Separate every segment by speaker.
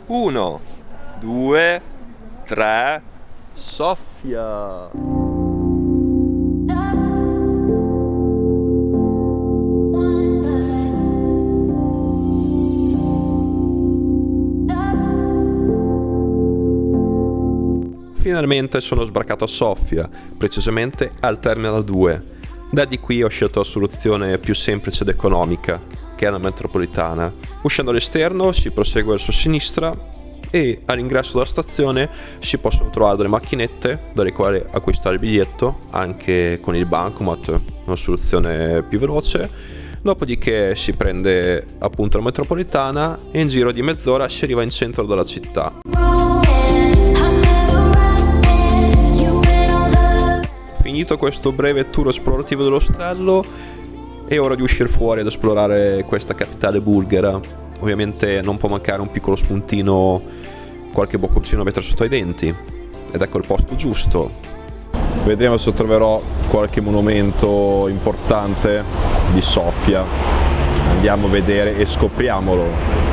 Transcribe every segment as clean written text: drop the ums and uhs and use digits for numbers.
Speaker 1: 1, 2, 3, soffia! Finalmente sono sbarcato a Sofia, precisamente al Terminal 2. Da di qui ho scelto la soluzione più semplice ed economica, che è la metropolitana. Uscendo all'esterno si prosegue verso sinistra e all'ingresso della stazione si possono trovare delle macchinette dalle quali acquistare il biglietto, anche con il bancomat, una soluzione più veloce. Dopodiché si prende appunto la metropolitana e in giro di mezz'ora si arriva in centro della città. Finito questo breve tour esplorativo dell'ostello, è ora di uscire fuori ad esplorare questa capitale bulgara. Ovviamente non può mancare un piccolo spuntino, qualche bocconcino da mettere sotto ai denti. Ed ecco il posto giusto.
Speaker 2: Vedremo se troverò qualche monumento importante di Sofia. Andiamo a vedere e scopriamolo.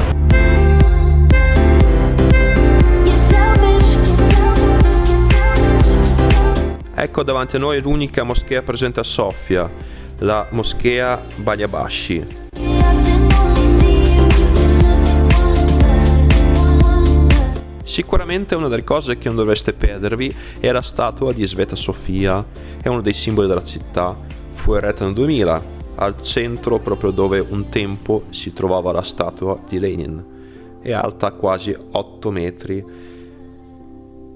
Speaker 1: Ecco davanti a noi l'unica moschea presente a Sofia, la moschea Baliabashi. Sicuramente una delle cose che non dovreste perdervi è la statua di Sveta Sofia, è uno dei simboli della città, fu eretta nel 2000, al centro proprio dove un tempo si trovava la statua di Lenin, è alta quasi 8 metri.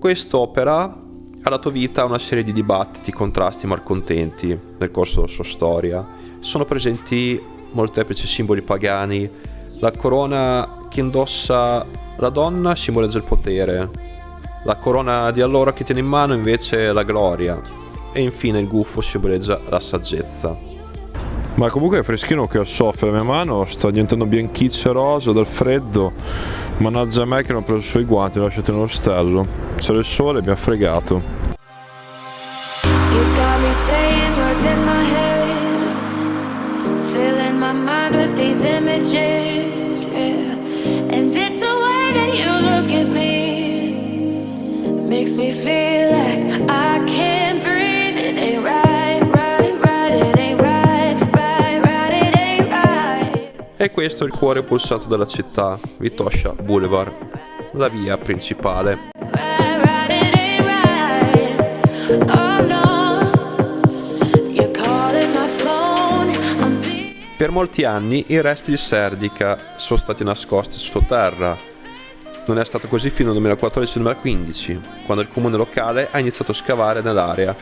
Speaker 1: Quest'opera ha dato vita a una serie di dibattiti, contrasti, malcontenti nel corso della sua storia. Sono presenti molteplici simboli pagani. La corona che indossa la donna simboleggia il potere, la corona di allora che tiene in mano invece la gloria, e infine il gufo simboleggia la saggezza.
Speaker 2: Ma comunque è freschino che ho Sofia, la mia mano sta diventando bianchiccia rosa dal freddo. Mannaggia me che non ho preso i suoi guanti e l'ho lasciato nell'ostello. C'era il sole e mi ha fregato.
Speaker 1: E questo è il cuore pulsato della città, Vitosha Boulevard, la via principale. Per molti anni i resti di Serdica sono stati nascosti sottoterra. Non è stato così fino al 2014-2015, quando il comune locale ha iniziato a scavare nell'area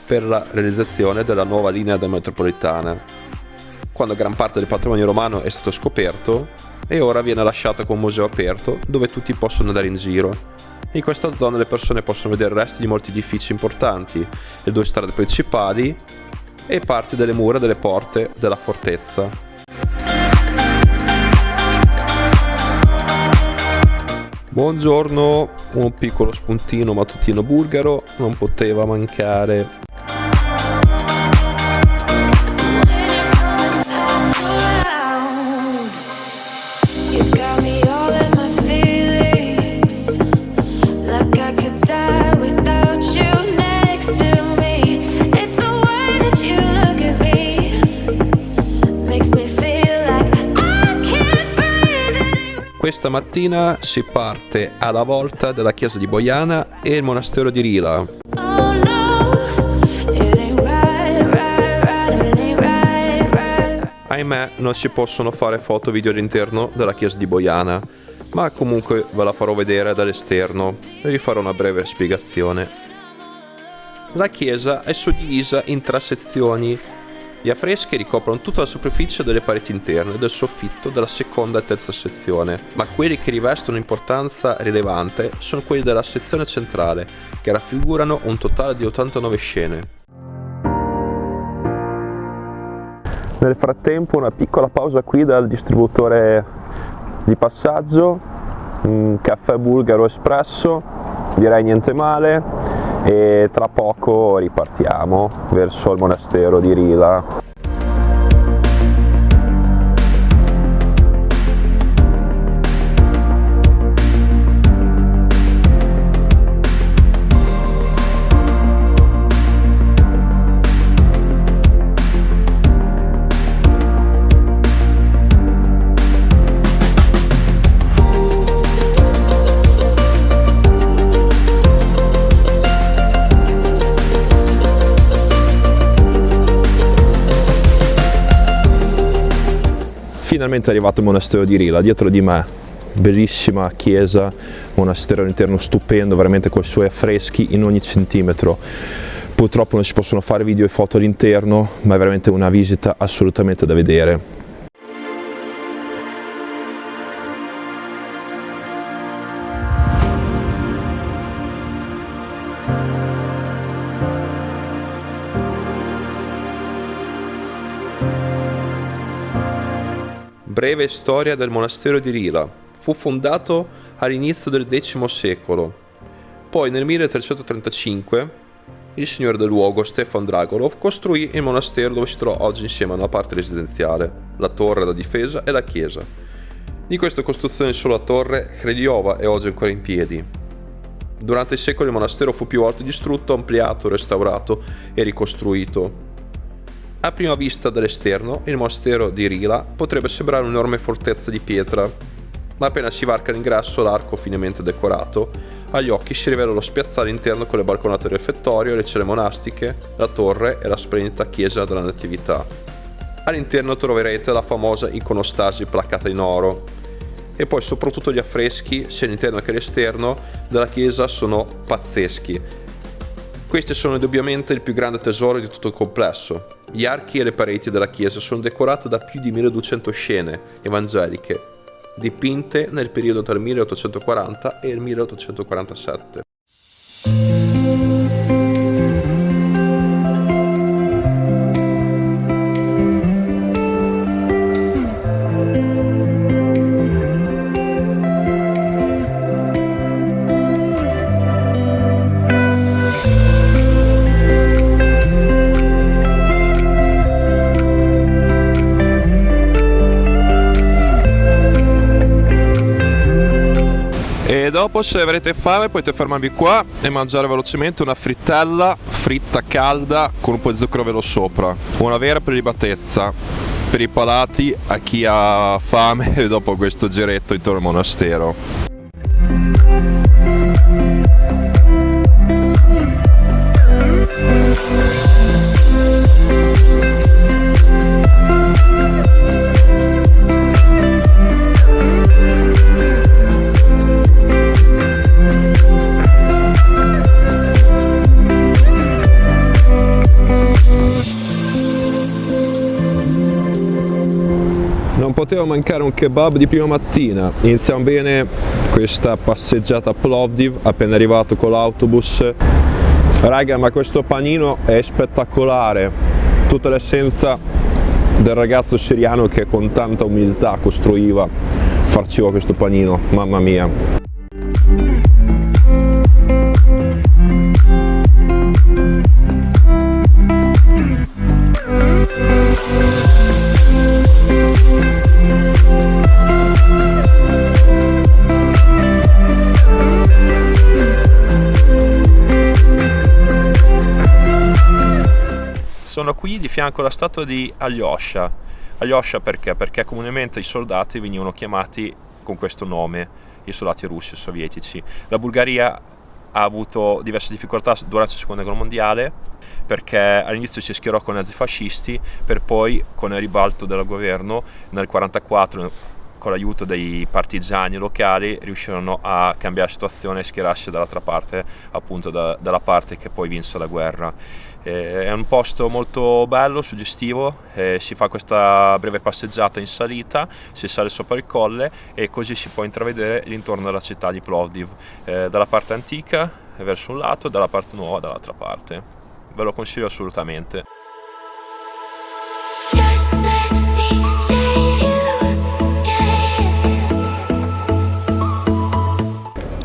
Speaker 1: per la realizzazione della nuova linea della metropolitana, quando gran parte del patrimonio romano è stato scoperto e ora viene lasciato come museo aperto dove tutti possono andare in giro. In questa zona le persone possono vedere resti di molti edifici importanti, le 2 strade principali e parti delle mura delle porte della fortezza. Buongiorno, un piccolo spuntino mattutino bulgaro non poteva mancare. Questa mattina si parte alla volta della chiesa di Bojana e il monastero di Rila. Ahimè, non si possono fare foto video all'interno della chiesa di Bojana, ma comunque ve la farò vedere dall'esterno e vi farò una breve spiegazione. La chiesa è suddivisa in 3 sezioni. Gli affreschi ricoprono tutta la superficie delle pareti interne e del soffitto della seconda e terza sezione, ma quelli che rivestono importanza rilevante sono quelli della sezione centrale, che raffigurano un totale di 89 scene. Nel frattempo una piccola pausa qui dal distributore di passaggio, un caffè bulgaro espresso, direi niente male. E tra poco ripartiamo verso il monastero di Rila.
Speaker 2: finalmente è arrivato il monastero di Rila, dietro di me. Bellissima chiesa, monastero all'interno stupendo, veramente con i suoi affreschi in ogni centimetro. Purtroppo non si possono fare video e foto all'interno, ma è veramente una visita assolutamente da vedere.
Speaker 1: Breve storia del monastero di Rila. Fu fondato all'inizio del X secolo. Poi nel 1335 il signore del luogo, Stefan Dragolov, costruì il monastero dove si trova oggi insieme a una parte residenziale, la torre da difesa e la chiesa. Di questa costruzione solo la torre Kreliova è oggi ancora in piedi. Durante i secoli il monastero fu più volte distrutto, ampliato, restaurato e ricostruito. A prima vista dall'esterno, il monastero di Rila potrebbe sembrare un'enorme fortezza di pietra, ma appena si varca l'ingresso, l'arco finemente decorato, agli occhi si rivela lo spiazzale interno con le balconate del refettorio, le celle monastiche, la torre e la splendida chiesa della Natività. All'interno troverete la famosa iconostasi placcata in oro, e poi soprattutto gli affreschi, sia all'interno che all'esterno, della chiesa sono pazzeschi. Questi sono indubbiamente il più grande tesoro di tutto il complesso. Gli archi e le pareti della chiesa sono decorate da più di 1200 scene evangeliche, dipinte nel periodo tra il 1840 e il 1847.
Speaker 2: E dopo, se avrete fame, potete fermarvi qua e mangiare velocemente una frittella fritta calda con un po' di zucchero velo sopra. Una vera prelibatezza per i palati a chi ha fame dopo questo giretto intorno al monastero. Non poteva mancare un kebab di prima mattina. Iniziamo bene questa passeggiata a Plovdiv, appena arrivato con l'autobus. Raga, ma questo panino è spettacolare, tutta l'essenza del ragazzo siriano che con tanta umiltà costruiva, farciva questo panino, mamma mia.
Speaker 1: Sono qui di fianco alla statua di Alyosha. Alyosha perché? Perché comunemente i soldati venivano chiamati con questo nome, i soldati russi e sovietici. La Bulgaria ha avuto diverse difficoltà durante la seconda guerra mondiale perché all'inizio si schierò con i nazifascisti, per poi con il ribalto del governo nel 1944, con l'aiuto dei partigiani locali, riuscirono a cambiare situazione e schierarsi dall'altra parte, appunto dalla parte che poi vinse la guerra. È un posto molto bello, suggestivo, si fa questa breve passeggiata in salita, si sale sopra il colle e così si può intravedere l'intorno della città di Plovdiv, dalla parte antica verso un lato e dalla parte nuova dall'altra parte. Ve lo consiglio assolutamente.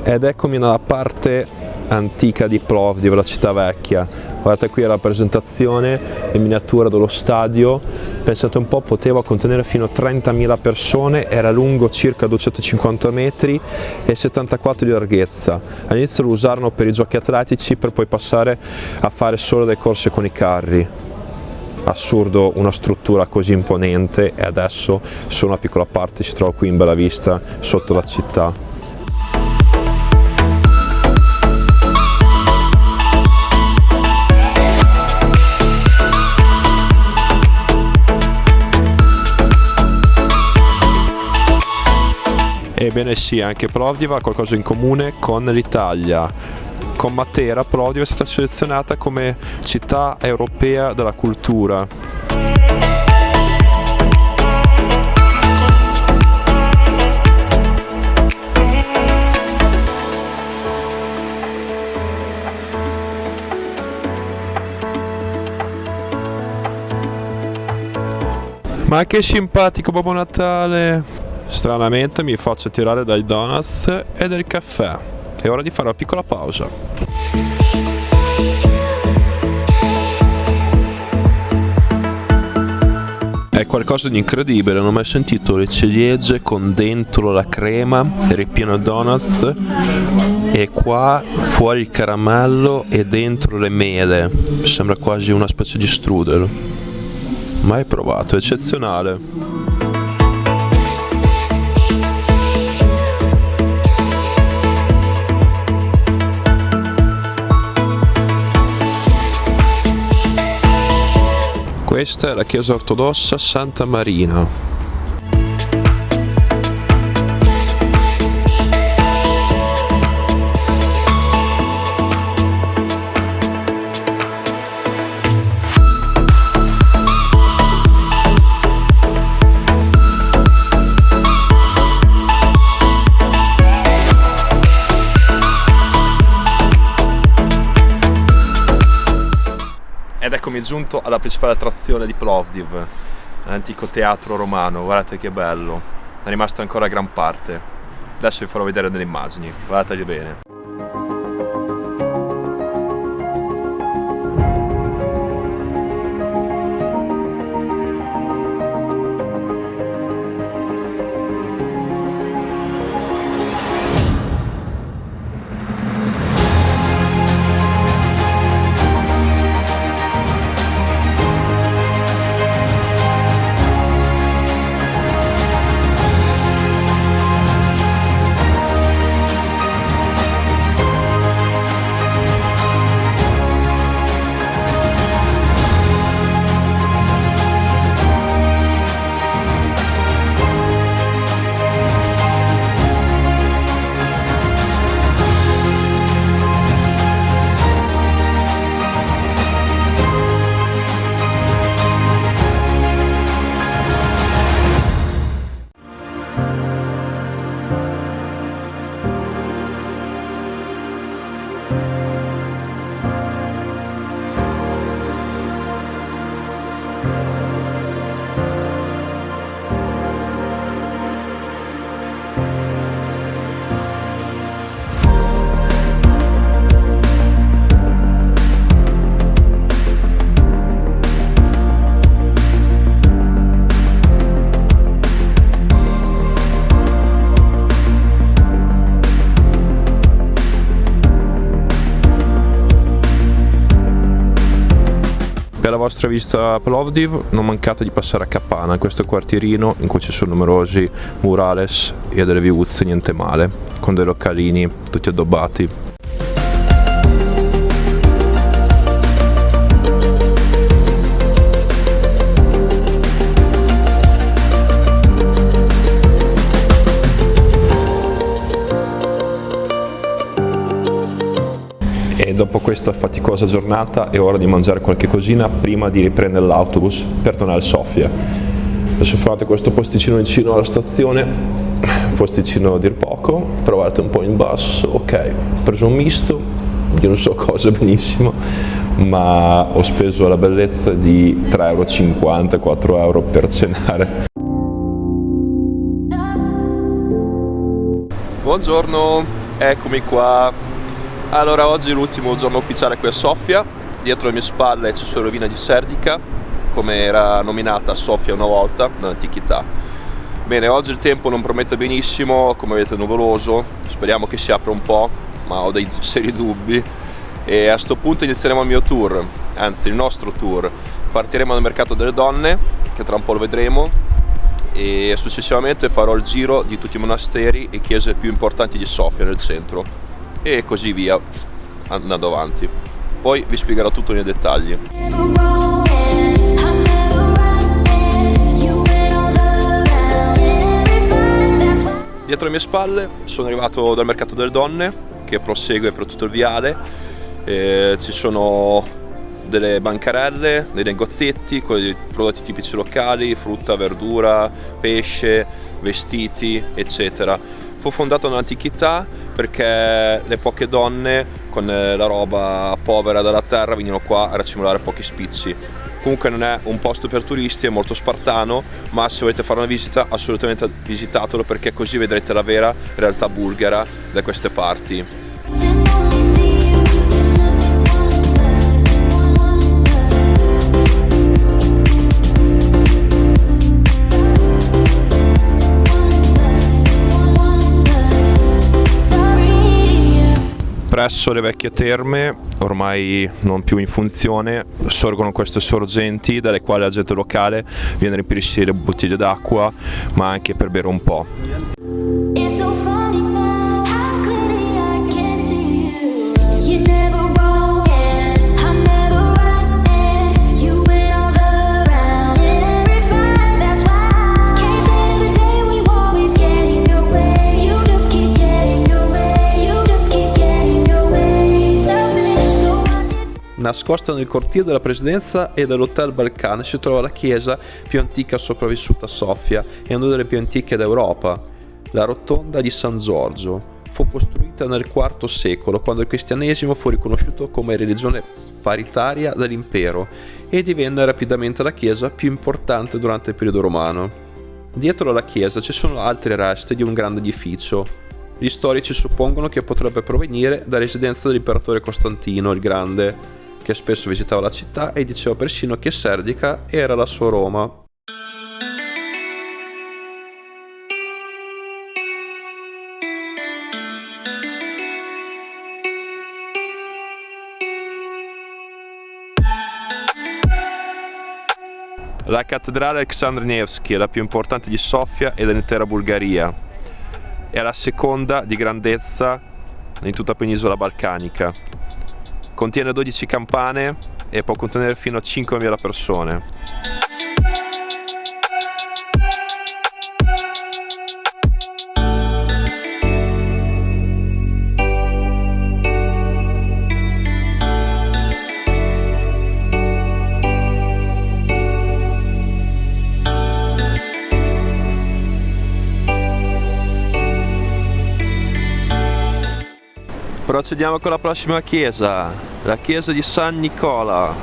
Speaker 2: Ed eccomi nella parte antica di Plovdiv, la città vecchia. Guardate qui la rappresentazione in miniatura dello stadio. Pensate un po', poteva contenere fino a 30.000 persone, era lungo circa 250 metri e 74 di larghezza. All'inizio lo usarono per i giochi atletici per poi passare a fare solo le corse con i carri. Assurdo una struttura così imponente e adesso solo una piccola parte si trova qui in bella vista sotto la città. Ebbene sì, anche Plovdiv ha qualcosa in comune con l'Italia. Con Matera, Plovdiv è stata selezionata come città europea della cultura. Ma che simpatico Babbo Natale! Stranamente mi faccio tirare dai donuts e del caffè. È ora di fare una piccola pausa. È qualcosa di incredibile, non ho mai sentito le ciliegie con dentro la crema, ripieno di donuts e qua fuori il caramello e dentro le mele. Sembra quasi una specie di strudel. Mai provato, è eccezionale. Questa è la chiesa ortodossa Santa Marina. Ed eccomi giunto alla principale attrazione di Plovdiv, l'antico teatro romano. Guardate che bello, è rimasta ancora gran parte. Adesso vi farò vedere delle immagini, guardateli bene. Per la vostra visita a Plovdiv non mancate di passare a Kapana, questo quartierino in cui ci sono numerosi murales e delle viuzze niente male, con dei localini tutti addobbati. E dopo questa faticosa giornata è ora di mangiare qualche cosina prima di riprendere l'autobus per tornare a Sofia. Adesso fate questo posticino vicino alla stazione, posticino a dir poco, provate un po' in basso, ok, ho preso un misto, io non so cosa benissimo, ma ho speso la bellezza di 3,50 €, 4 € per cenare.
Speaker 1: Buongiorno, eccomi qua. Allora, oggi è l'ultimo giorno ufficiale qui a Sofia. Dietro le mie spalle c'è la rovina di Serdica, come era nominata Sofia una volta, nell'antichità. Bene, oggi il tempo non promette benissimo, come vedete è nuvoloso, speriamo che si apra un po', ma ho dei seri dubbi. E a sto punto inizieremo il mio tour, anzi il nostro tour. Partiremo dal mercato delle donne, che tra un po' lo vedremo, e successivamente farò il giro di tutti i monasteri e chiese più importanti di Sofia nel centro. E così via, andando avanti. Poi vi spiegherò tutto nei dettagli. Dietro le mie spalle sono arrivato dal mercato delle donne, che prosegue per tutto il viale. Ci sono delle bancarelle, dei negozietti con i prodotti tipici locali, frutta, verdura, pesce, vestiti, eccetera. Fu fondato nell'antichità perché le poche donne con la roba povera della terra venivano qua a racimolare pochi spicci. Comunque non è un posto per turisti, è molto spartano, ma se volete fare una visita assolutamente visitatelo, perché così vedrete la vera realtà bulgara da queste parti. Presso le vecchie terme, ormai non più in funzione, sorgono queste sorgenti dalle quali la gente locale viene a riempirsi le bottiglie d'acqua, ma anche per bere un po'.
Speaker 3: It's so funny now, how clearly I can see you. You're never wrong and I'm never right, and you win all the rounds. Terrified, that's why. Can't stand the day we always get in your way. You just keep getting away. You just keep getting away. Selfish, so what is
Speaker 1: Nascosta nel cortile della presidenza e dell'Hotel Balkan si trova la chiesa più antica sopravvissuta a Sofia e una delle più antiche d'Europa, la rotonda di San Giorgio. Fu costruita nel IV secolo, quando il cristianesimo fu riconosciuto come religione paritaria dall'impero e divenne rapidamente la chiesa più importante durante il periodo romano. Dietro alla chiesa ci sono altri resti di un grande edificio. Gli storici suppongono che potrebbe provenire da residenza dell'imperatore Costantino il Grande, che spesso visitava la città e diceva persino che Serdica era la sua Roma. La cattedrale Aleksandr Nevsky è la più importante di Sofia e dell'intera Bulgaria. È la seconda di grandezza in tutta la penisola balcanica. Contiene 12 campane e può contenere fino a 5.000 persone. Procediamo con la prossima chiesa, la chiesa di San Nicola.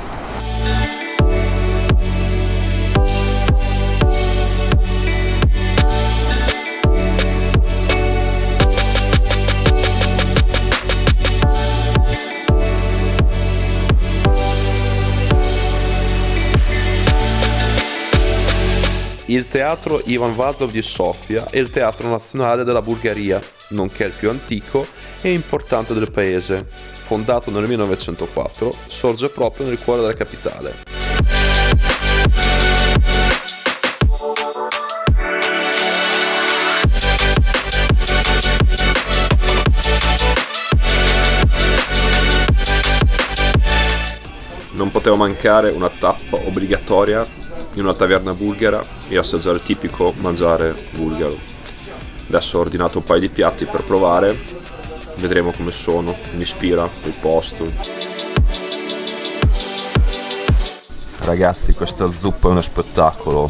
Speaker 1: Il teatro Ivan Vazov di Sofia è il teatro nazionale della Bulgaria, nonché il più antico e importante del paese. Fondato nel 1904, sorge proprio nel cuore della capitale. Non poteva mancare una tappa obbligatoria in una taverna bulgara e assaggiare il tipico mangiare bulgaro. Adesso ho ordinato un paio di piatti per provare, vedremo come sono, mi ispira il posto. Ragazzi, questa zuppa è uno spettacolo,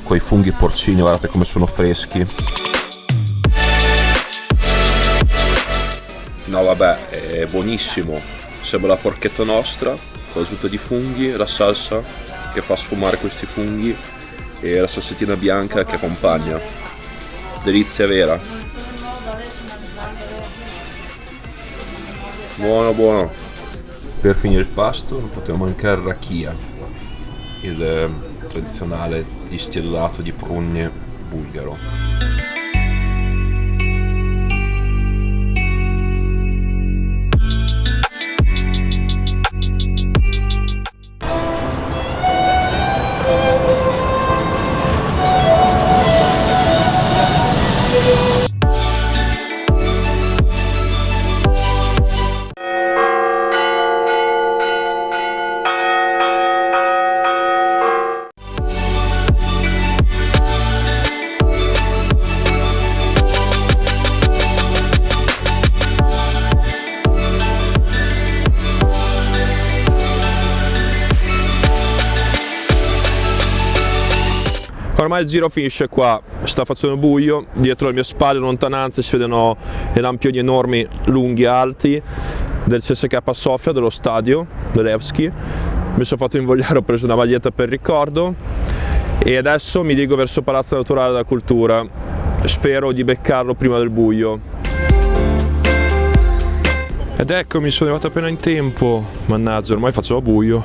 Speaker 1: coi funghi porcini, guardate come sono freschi. No vabbè, è buonissimo, sembra la porchetta nostra, con la zuppa di funghi, la salsa che fa sfumare questi funghi e la salsettina bianca che accompagna. Delizia vera. Buono, buono. Per finire il pasto non poteva mancare il rakia, il tradizionale distillato di prugne bulgaro.
Speaker 2: Ormai il giro finisce qua, sta facendo buio, dietro le mie spalle in lontananza si vedono i lampioni enormi, lunghi e alti del CSKA Sofia, dello stadio dell'Evski. Mi sono fatto invogliare, ho preso una maglietta per ricordo e adesso mi dirigo verso Palazzo Naturale della Cultura. Spero di beccarlo prima del buio. Ed eccomi, sono arrivato appena in tempo. Mannaggia, ormai faceva buio.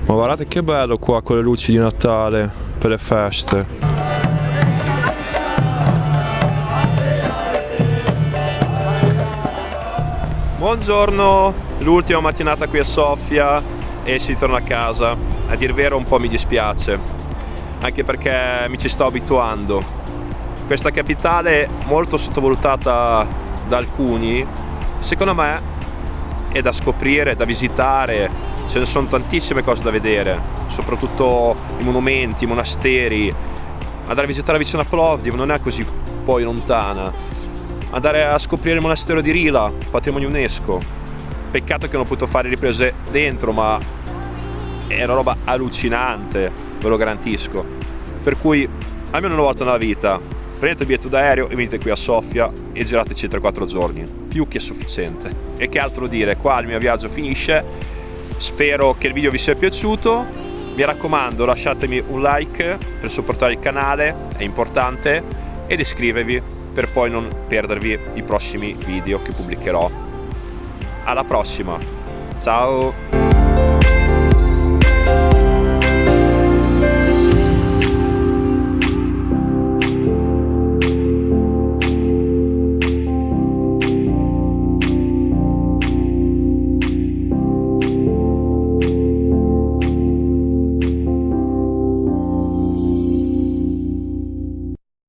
Speaker 2: Ma guardate che bello qua con le luci di Natale per le feste.
Speaker 1: Buongiorno, l'ultima mattinata qui a Sofia e si torna a casa. A dir vero un po' mi dispiace, anche perché mi ci sto abituando. Questa capitale molto sottovalutata da alcuni, secondo me è da scoprire, da visitare. Ce ne sono tantissime cose da vedere, soprattutto i monumenti, i monasteri. Andare a visitare vicino a Plovdiv non è così poi lontana. Andare a scoprire il monastero di Rila, patrimonio UNESCO. Peccato che non ho potuto fare riprese dentro, ma è una roba allucinante, ve lo garantisco. Per cui, almeno una volta nella vita, prendete il biglietto d'aereo e venite qui a Sofia e girateci 3-4 giorni. Più che sufficiente. E che altro dire, qua il mio viaggio finisce. Spero che il video vi sia piaciuto. Mi raccomando, lasciatemi un like per supportare il canale, è importante, ed iscrivetevi per poi non perdervi i prossimi video che pubblicherò. Alla prossima, ciao!